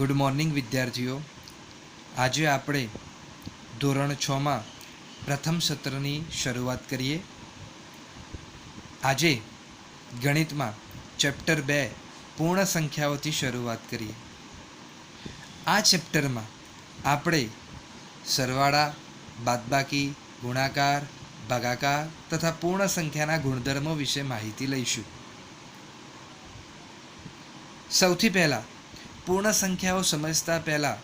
Good morning વિદ્યાર્થીઓ. આજે આપણે ધોરણ 6માં પ્રથમ સત્રની શરૂઆત કરીએ. આજે ગણિતમાં ચેપ્ટર 2 પૂર્ણ સંખ્યાઓથી શરૂઆત કરીએ. આ ચેપ્ટરમાં આપણે સરવાળા, બાદબાકી, ગુણાકાર, ભાગાકાર તથા પૂર્ણ સંખ્યાના ગુણધર્મો વિશે માહિતી લઈશું. સૌથી પહેલાં પૂર્ણ સંખ્યાઓ સમજતા પહેલાં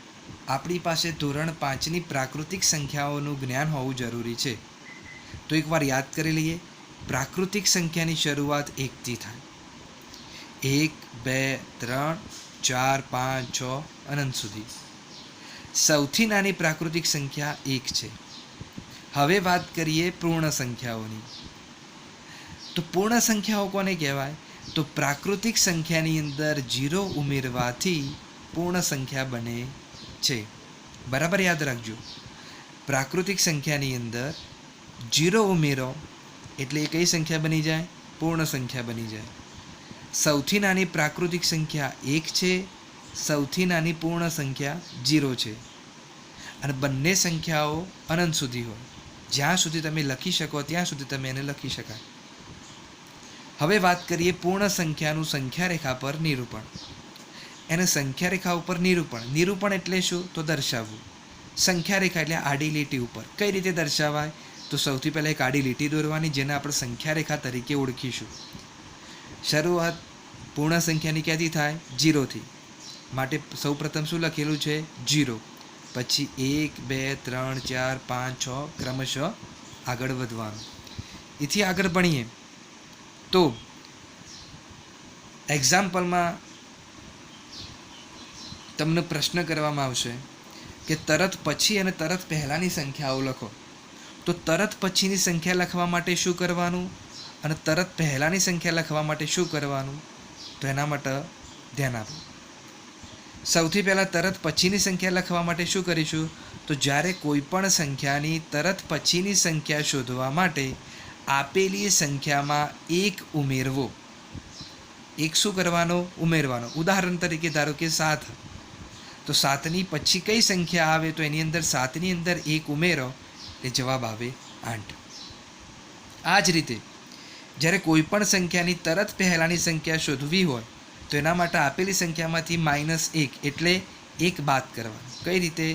આપણી પાસે ધોરણ 5ની પ્રાકૃતિક સંખ્યાઓનું જ્ઞાન હોવું જરૂરી છે. તો એકવાર યાદ કરી લઈએ. પ્રાકૃતિક સંખ્યાની શરૂઆત 1થી થાય. 1, 2, 3, 4, 5, 6 અનંત સુધી. સૌથી નાની પ્રાકૃતિક સંખ્યા 1 છે. હવે વાત કરીએ પૂર્ણ સંખ્યાઓની. તો પૂર્ણ સંખ્યાઓ કોને કહેવાય? તો પ્રાકૃતિક સંખ્યાની અંદર 0 ઉમેરવાથી પૂર્ણ સંખ્યા બને છે. બરાબર યાદ રાખજો. પ્રાકૃતિક સંખ્યાની અંદર 0 ઉમેરો એટલે એ કઈ સંખ્યા બની જાય? પૂર્ણ સંખ્યા બની જાય. સૌથી નાની પ્રાકૃતિક સંખ્યા 1 છે, સૌથી નાની પૂર્ણ સંખ્યા 0 છે. અને બંને સંખ્યાઓ અનંત સુધી હોય. જ્યાં સુધી તમે લખી શકો ત્યાં સુધી તમે એને લખી શકાય. હવે વાત કરીએ પૂર્ણ સંખ્યાનું સંખ્યા રેખા પર નિરૂપણ. એને સંખ્યા રેખા ઉપર નિરૂપણ એટલે શું? તો દર્શાવવું. સંખ્યા રેખા એટલે આડી લીટી ઉપર. કઈ રીતે દર્શાવાય? તો સૌથી પહેલાં એક આડી લીટી દોરવાની, જેને આપણે સંખ્યા રેખા તરીકે ઓળખીશું. શરૂઆત પૂર્ણ સંખ્યાની ક્યાંથી થાય? 0થી. માટે સૌપ્રથમ શું લખેલું છે? 0. પછી 1, 2, 3, 4, 5, 6 ક્રમશઃ આગળ વધવાનું. એથી આગળ ભણીએ તો એક્ઝામ્પલમાં તમને પ્રશ્ન કરવામાં આવશે કે તરત પછી અને તરત પહેલાંની સંખ્યાઓ લખો. તો તરત પછીની સંખ્યા લખવા માટે શું કરવાનું અને તરત પહેલાંની સંખ્યા લખવા માટે શું કરવાનું? તો એના માટે ધ્યાન આપો. સૌથી પહેલાં તરત પછીની સંખ્યા લખવા માટે શું કરીશું? તો જ્યારે કોઈ પણ સંખ્યાની તરત પછીની સંખ્યા શોધવા માટે આપેલી સંખ્યામાં 1 ઉમેરવો. 1 શું કરવાનો? ઉમેરવાનો. ઉદાહરણ તરીકે ધારો કે 7. તો 7ની પછી કઈ સંખ્યા આવે? તો એની અંદર 7ની અંદર 1 ઉમેરો એટલે જવાબ આવે 8. આ જ રીતે જ્યારે કોઈ પણ સંખ્યાની તરત પહેલાંની સંખ્યા શોધવી હોય તો એના માટે આપેલી સંખ્યામાંથી -1 એટલે 1 બાદ કરવાનું. કઈ રીતે?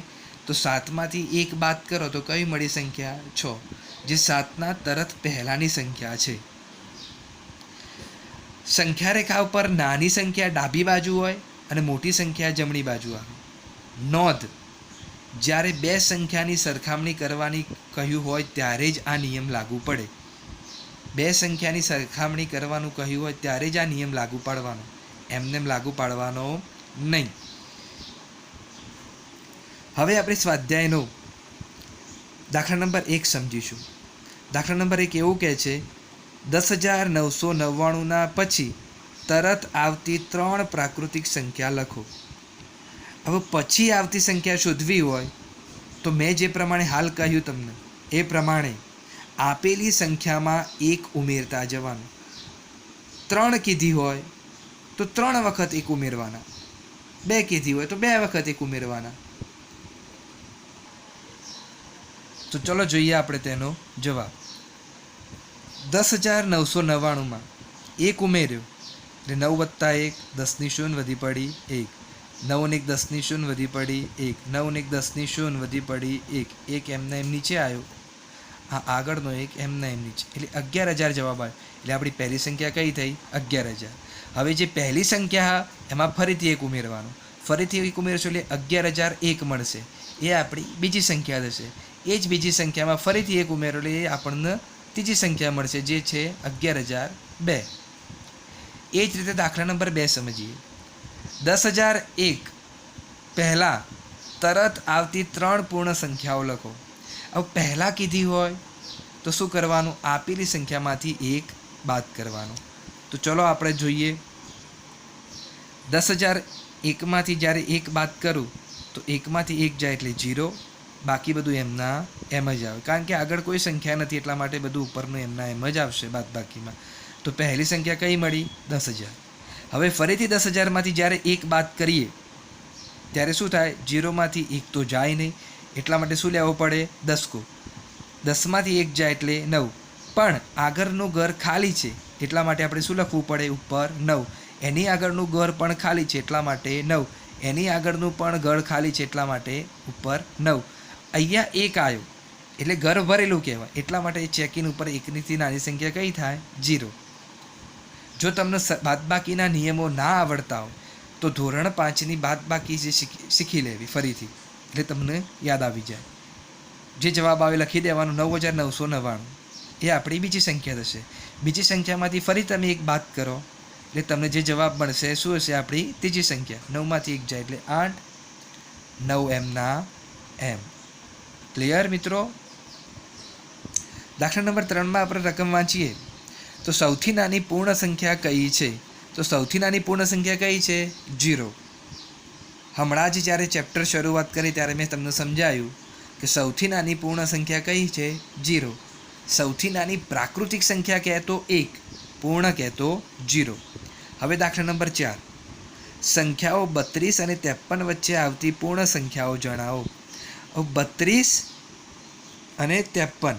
તો 7માંથી 1 બાદ કરો તો કઈ મળી સંખ્યા? 6, જે 7ના તરત પહેલાંની સંખ્યા છે. સંખ્યા રેખા ઉપર નાની સંખ્યા ડાબી બાજુ હોય અને મોટી સંખ્યા જમણી બાજુ આવે. નોંધ: જ્યારે બે સંખ્યાની સરખામણી કરવાની કહ્યું હોય ત્યારે જ આ નિયમ લાગુ પડે. બે સંખ્યાની સરખામણી કરવાનું કહ્યું હોય ત્યારે જ આ નિયમ લાગુ પાડવાનો. એમને લાગુ પાડવાનો નહીં. હવે આપણે સ્વાધ્યાયનો દાખલા નંબર 1 સમજીશું. દાખલા નંબર 1 એવું કહે છે 10,999ના પછી તરત આવતી 3 પ્રાકૃતિક સંખ્યા લખો. હવે પછી આવતી સંખ્યા શોધવી હોય તો મેં જે પ્રમાણે હાલ કહ્યું તમને એ પ્રમાણે આપેલી સંખ્યામાં 1 ઉમેરતા જવાનું. 3 કીધી હોય તો 3 વખત 1 ઉમેરવાના. 2 કીધી હોય તો 2 વખત 1 ઉમેરવાના. તો ચલો જોઈએ આપણે તેનો જવાબ. 10,999માં 1 ઉમેર્યો એટલે 9 + 1 10ની શૂન્ય વધી પડી 1. 9 ને 1 10ની શૂન્ય વધી પડી 1. 9 ને 1 10ની શૂન્ય વધી પડી 1. 1 એમને એમ નીચે આવ્યો. આ આગળનો 1 એમને એમ નીચે એટલે 11,000 જવાબ આવ્યો. એટલે આપણી પહેલી સંખ્યા કઈ થઈ? 11,000. હવે જે પહેલી સંખ્યા એમાં ફરીથી 1 ઉમેરવાનું. ફરીથી 1 ઉમેરશો એટલે 11,001 મળશે. એ આપણી બીજી સંખ્યા થશે. એ જ બીજી સંખ્યામાં ફરીથી 1 ઉમેરો એટલે એ આપણને ત્રીજી સંખ્યા મળશે, જે છે 11,002. એ જ રીતે દાખલા નંબર 2 સમજીએ. 10,001 પહેલાં તરત આવતી 3 પૂર્ણ સંખ્યાઓ લખો. હવે પહેલાં કીધી હોય તો શું કરવાનું? આપેલી સંખ્યામાંથી 1 બાદ કરવાનું. તો ચલો આપણે જોઈએ. 10,001માંથી જ્યારે 1 બાદ કરું તો 1માંથી 1 જાય એટલે 0. બાકી બધું એમના એમ જ આવે, કારણ કે આગળ કોઈ સંખ્યા નથી એટલા માટે બધું ઉપરનું એમના એમ જ આવશે બાદબાકીમાં. તો પહેલી સંખ્યા કઈ મળી? 10,000. હવે ફરીથી 10,000માંથી જ્યારે 1 બાદ કરીએ ત્યારે શું થાય, 0માંથી 1 તો જાય નહીં, એટલા માટે શું લેવો પડે, દસકો. 10માંથી 1 જાય એટલે 9, પણ આગળનું ઘર ખાલી છે એટલા માટે આપણે શું લખવું પડે, ઉપર 9. એની આગળનું ઘર પણ ખાલી છે એટલા માટે 9. એની આગળનું પણ ઘર ખાલી છે એટલા માટે ઉપર 9. અહીંયા 1 આવ્યો એટલે ઘર ભરેલું કહેવાય, એટલા માટે ચેકિન ઉપર 1થી નાની સંખ્યા કઈ થાય, 0. જો તમને બાદબાકીના નિયમો ના આવડતા હોય તો ધોરણ 5ની બાદબાકી જે શીખી લેવી ફરીથી, એટલે તમને યાદ આવી જાય. જે જવાબ આવે લખી દેવાનો, 9999. એ આપણી બીજી સંખ્યા થશે. બીજી સંખ્યામાંથી ફરી તમે એક બાદ કરો એટલે તમને જે જવાબ મળશે શું હશે, આપણી ત્રીજી સંખ્યા. 9માંથી 1 જાય એટલે 8, 9 એમના એમ. ક્લિયર મિત્રો? દાખલા નંબર 3માં આપણે રકમ વાંચીએ તો સૌથી નાની પૂર્ણ સંખ્યા કઈ છે? તો સૌથી નાની પૂર્ણ સંખ્યા કઈ છે, 0. હમણાં જ જ્યારે ચેપ્ટર શરૂઆત કરી ત્યારે મેં તમને સમજાયું કે સૌથી નાની પૂર્ણ સંખ્યા કઈ છે, 0. સૌથી નાની પ્રાકૃતિક સંખ્યા કહેતો 1, પૂર્ણ કહેતો 0. હવે દાખલા નંબર 4, સંખ્યાઓ 32 અને 53 વચ્ચે આવતી પૂર્ણ સંખ્યાઓ જણાવો. 32 અને 53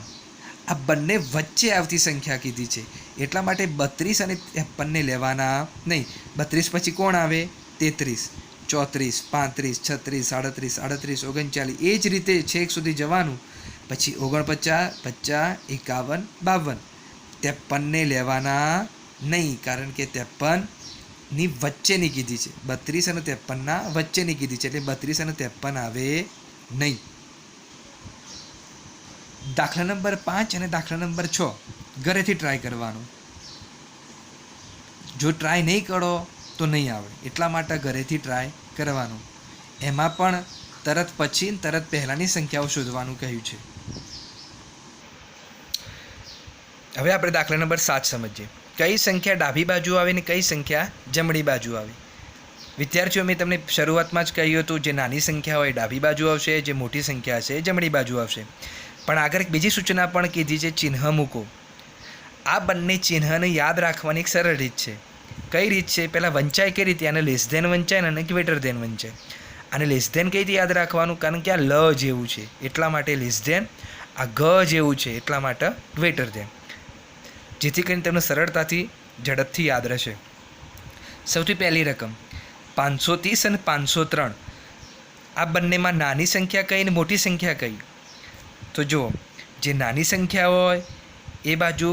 આ બંને વચ્ચે આવતી સંખ્યા કીધી છે, એટલા માટે 32 અને 53ને લેવાના નહીં. 32 પછી કોણ આવે, 33, 34, 35, 36, 37, 38, 39, 39. એ જ રીતે છેક સુધી જવાનું. પછી 49, 50, 51, 52. 53ને લેવાના નહીં, કારણ કે 53ની વચ્ચેની કીધી છે. 32 અને 53ના વચ્ચેની કીધી છે, એટલે 32 અને 53 આવે નહીં. દાખલા નંબર 5 અને દાખલા નંબર 6 ઘરેથી ટ્રાય કરવાનું. જો ટ્રાય નહીં કરો તો નહીં આવડે, એટલા માટે ઘરેથી ટ્રાય કરવાનું. એમાં પણ તરત પછી તરત પહેલાંની સંખ્યાઓ શોધવાનું કહ્યું છે. હવે આપણે દાખલા નંબર 7 સમજીએ. કઈ સંખ્યા ડાબી બાજુ આવે ને કઈ સંખ્યા જમણી બાજુ આવે? વિદ્યાર્થીઓ, મેં તમને શરૂઆતમાં જ કહ્યું હતું, જે નાની સંખ્યા હોય ડાબી બાજુ આવશે, જે મોટી સંખ્યા છે જમણી બાજુ આવશે. પણ આગળ એક બીજી સૂચના પણ કીધી છે, ચિહ્ન મૂકો. આ બંને ચિહ્નને યાદ રાખવાની એક સરળ રીત છે. કઈ રીત છે? પહેલાં વંચાય કઈ રીતે? આને લેસ ધેન વંચાય અને ગ્રેટર ધેન વંચાય. આને લેસ ધેન કઈ રીતે યાદ રાખવાનું? કારણ કે આ લ જેવું છે એટલા માટે લેસ ધેન, આ ગ જેવું છે એટલા માટે ગ્રેટર ધેન, જેથી કરીને તમને સરળતાથી ઝડપથી યાદ રહેશે. સૌથી પહેલી રકમ 530 અને 503. આ બંનેમાં નાની સંખ્યા કઈ અને મોટી સંખ્યા કઈ? તો જુઓ, જે નાની સંખ્યા હોય એ બાજુ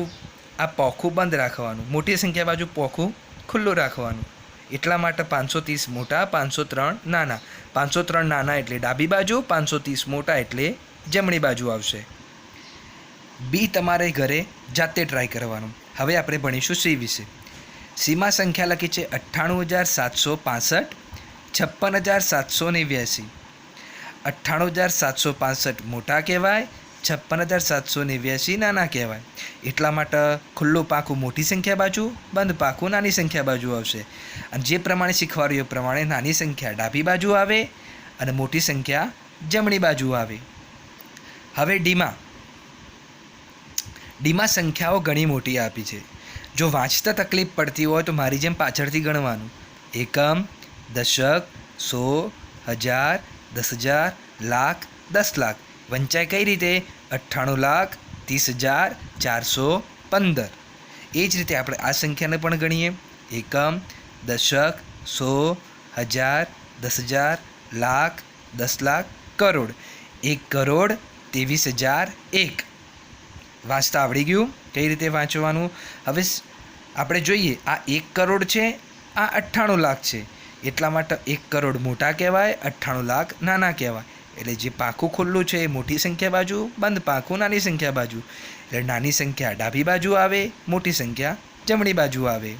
આ પોખું બંધ રાખવાનું, મોટી સંખ્યા બાજુ પોખું ખુલ્લું રાખવાનું. એટલા માટે 530 મોટા, 503 નાના. 503 નાના એટલે ડાબી બાજુ, 530 મોટા એટલે જમણી બાજુ આવશે. બી તમારે ઘરે જાતે ટ્રાય કરવાનું. હવે આપણે ભણીશું સી વિશે. સીમાં સંખ્યા લખી છે 98,765, 56,789. 98,765 મોટા કહેવાય, 56,789 નાના કહેવાય. એટલા માટે ખુલ્લું પાકું મોટી સંખ્યા બાજુ, બંધ પાકું નાની સંખ્યા બાજુ આવશે. અને જે પ્રમાણે શીખવાડ્યું એ પ્રમાણે નાની સંખ્યા ડાબી બાજુ આવે અને મોટી સંખ્યા જમણી બાજુ આવે. હવે ડીમાં સંખ્યાઓ ઘણી મોટી આપી છે. જો વાંચતા તકલીફ પડતી હોય તો મારી જેમ પાછળથી ગણવાનું. એકમ, દશક, 100, 1000, 10,000, લાખ, 10 લાખ. વંચાય કઈ રીતે? 98,30,415. એ જ રીતે આપણે આ સંખ્યાને પણ ગણીએ. એકમ, દશક, 100, 1000, 10,000, લાખ, 10 લાખ, કરોડ. 1,23,001. વાંચતા આવડી ગયું? કઈ રીતે વાંચવાનું? હવે આપણે જોઈએ, આ 1 કરોડ છે, આ 98 લાખ છે. એટલા માટે 1 કરોડ મોટા કહેવાય, 98 લાખ નાના કહેવાય. એટલે જે પાકું ખુલ્લું છે એ મોટી સંખ્યા બાજુ, બંધ પાકું નાની સંખ્યા બાજુ. એટલે નાની સંખ્યા ડાબી બાજુ આવે, મોટી સંખ્યા જમણી બાજુ આવે.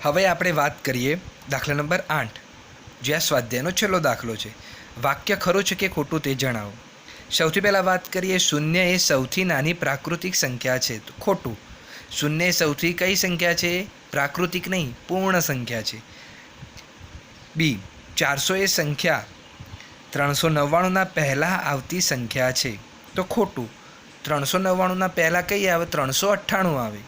હવે આપણે વાત કરીએ દાખલા નંબર 8, જે આ સ્વાધ્યાયનો છેલ્લો દાખલો છે. વાક્ય ખરું છે કે ખોટું તે જણાવો. સૌથી પહેલાં વાત કરીએ, 0 એ સૌથી નાની પ્રાકૃતિક સંખ્યા છે. તો ખોટું. 0 એ સૌથી કઈ સંખ્યા છે? પ્રાકૃતિક નહીં, પૂર્ણ સંખ્યા છે. બી, 400 એ સંખ્યા 399ના પહેલાં આવતી સંખ્યા છે. તો ખોટું. 399ના પહેલાં કઈ આવે? 398 આવે.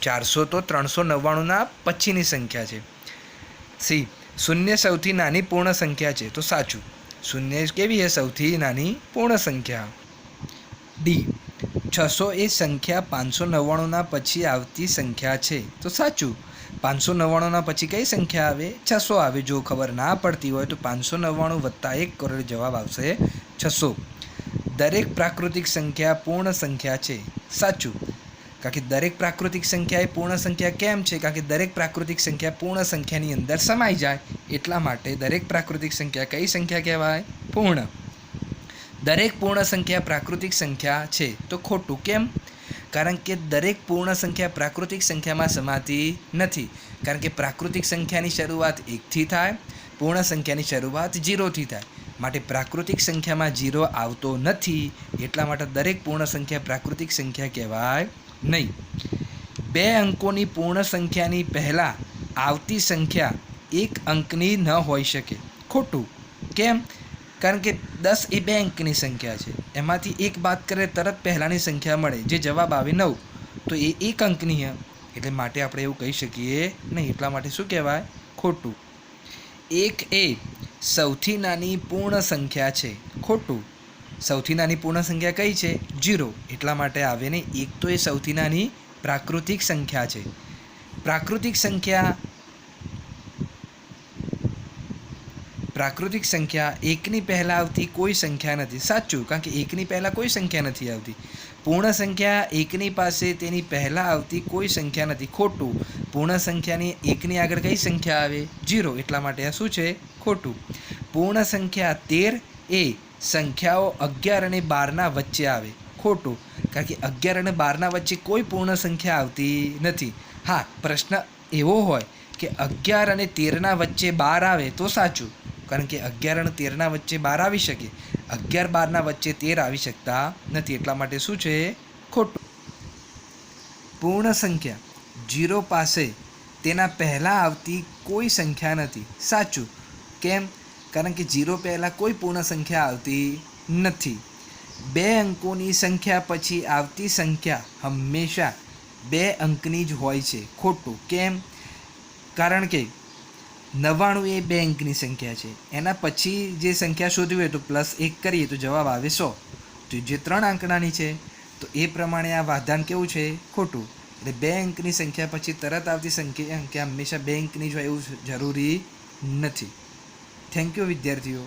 400 તો 399ના પછીની સંખ્યા છે. સી, शून्य સૌથી નાની પૂર્ણ સંખ્યા છે તો સાચું. શૂન્ય કેવી છે? સૌથી નાની પૂર્ણ સંખ્યા. ડી 600 એ સંખ્યા 599ના પછી આવતી સંખ્યા છે તો સાચું. 599ના પછી કઈ સંખ્યા આવે? 600 આવે. જો ખબર ના પડતી હોય તો 599 વત્તા 1 કરો એટલે જવાબ આવશે 600. દરેક પ્રાકૃતિક સંખ્યા પૂર્ણ સંખ્યા છે સાચું. કારણ કે દરેક પ્રાકૃતિક સંખ્યા એ પૂર્ણ સંખ્યા કેમ છે? કારણ કે દરેક પ્રાકૃતિક સંખ્યા પૂર્ણ સંખ્યાની અંદર સમાઈ જાય એટલા માટે દરેક પ્રાકૃતિક સંખ્યા કઈ સંખ્યા કહેવાય? પૂર્ણ. દરેક પૂર્ણ સંખ્યા પ્રાકૃતિક સંખ્યા છે તો ખોટું. કેમ? કારણ કે દરેક પૂર્ણ સંખ્યા પ્રાકૃતિક સંખ્યામાં સમાતી નથી. કારણ કે પ્રાકૃતિક સંખ્યાની શરૂઆત 1થી થાય, પૂર્ણ સંખ્યાની શરૂઆત 0થી થાય. માટે પ્રાકૃતિક સંખ્યામાં 0 આવતો નથી એટલા માટે દરેક પૂર્ણ સંખ્યા પ્રાકૃતિક સંખ્યા કહેવાય નહીં. 2 અંકોની પૂર્ણ સંખ્યાની પહેલાં આવતી સંખ્યા 1 અંકની ન હોઈ શકે. ખોટું. કેમ? કારણ કે 10 એ 2 અંકની સંખ્યા છે. એમાંથી 1 બાદ કરે તરત પહેલાંની સંખ્યા મળે જે જવાબ આવે 9 તો એ 1 અંકની છે એટલે માટે આપણે એવું કહી શકીએ નહીં. એટલા માટે શું કહેવાય? ખોટું. 1 એ સૌથી નાની પૂર્ણ સંખ્યા છે. ખોટું. સૌથી નાની પૂર્ણ સંખ્યા કઈ છે? 0. એટલા માટે આવે ને 1 તો એ સૌથી નાની પ્રાકૃતિક સંખ્યા છે. પ્રાકૃતિક સંખ્યા 1ની પહેલાં આવતી કોઈ સંખ્યા નથી. સાચું. કારણ કે 1ની પહેલાં કોઈ સંખ્યા નથી આવતી. પૂર્ણ સંખ્યા 1ની પાસે તેની પહેલાં આવતી કોઈ સંખ્યા નથી. ખોટું. પૂર્ણ સંખ્યાની 1ની આગળ કઈ સંખ્યા આવે? 0. એટલા માટે આ શું છે? ખોટું. પૂર્ણ સંખ્યા 13 એ સંખ્યાઓ 11 અને 12ના વચ્ચે આવે. ખોટું. કારણ કે 11 અને 12ના વચ્ચે કોઈ પૂર્ણ સંખ્યા આવતી નથી. હા, પ્રશ્ન એવો હોય કે 11 અને 13ના વચ્ચે 12 આવે તો સાચું. કારણ કે 11 અને 13ના વચ્ચે 12 આવી શકે. 11 12ના વચ્ચે 13 આવી શકતા નથી. એટલા માટે શું છે? ખોટું. પૂર્ણ સંખ્યા 0 પાસે તેના પહેલાં આવતી કોઈ સંખ્યા નથી. સાચું. કેમ? કારણ કે 0 પહેલાં કોઈ પૂર્ણ સંખ્યા આવતી નથી. 2 અંકોની સંખ્યા પછી આવતી સંખ્યા હંમેશા 2 અંકની જ હોય છે. ખોટું. કેમ? કારણ કે 99 એ 2 અંકની સંખ્યા છે. એના પછી જે સંખ્યા શોધવી હોય તો +1 કરીએ તો જવાબ આવે 100. તો જે 3 આંકડાની છે તો એ પ્રમાણે આ વાધાન કેવું છે? ખોટું. એટલે 2 અંકની સંખ્યા પછી તરત આવતી સંખ્યા હંમેશા 2 અંકની જ હોય એવું જરૂરી નથી. થેન્ક યુ વિદ્યાર્થીઓ.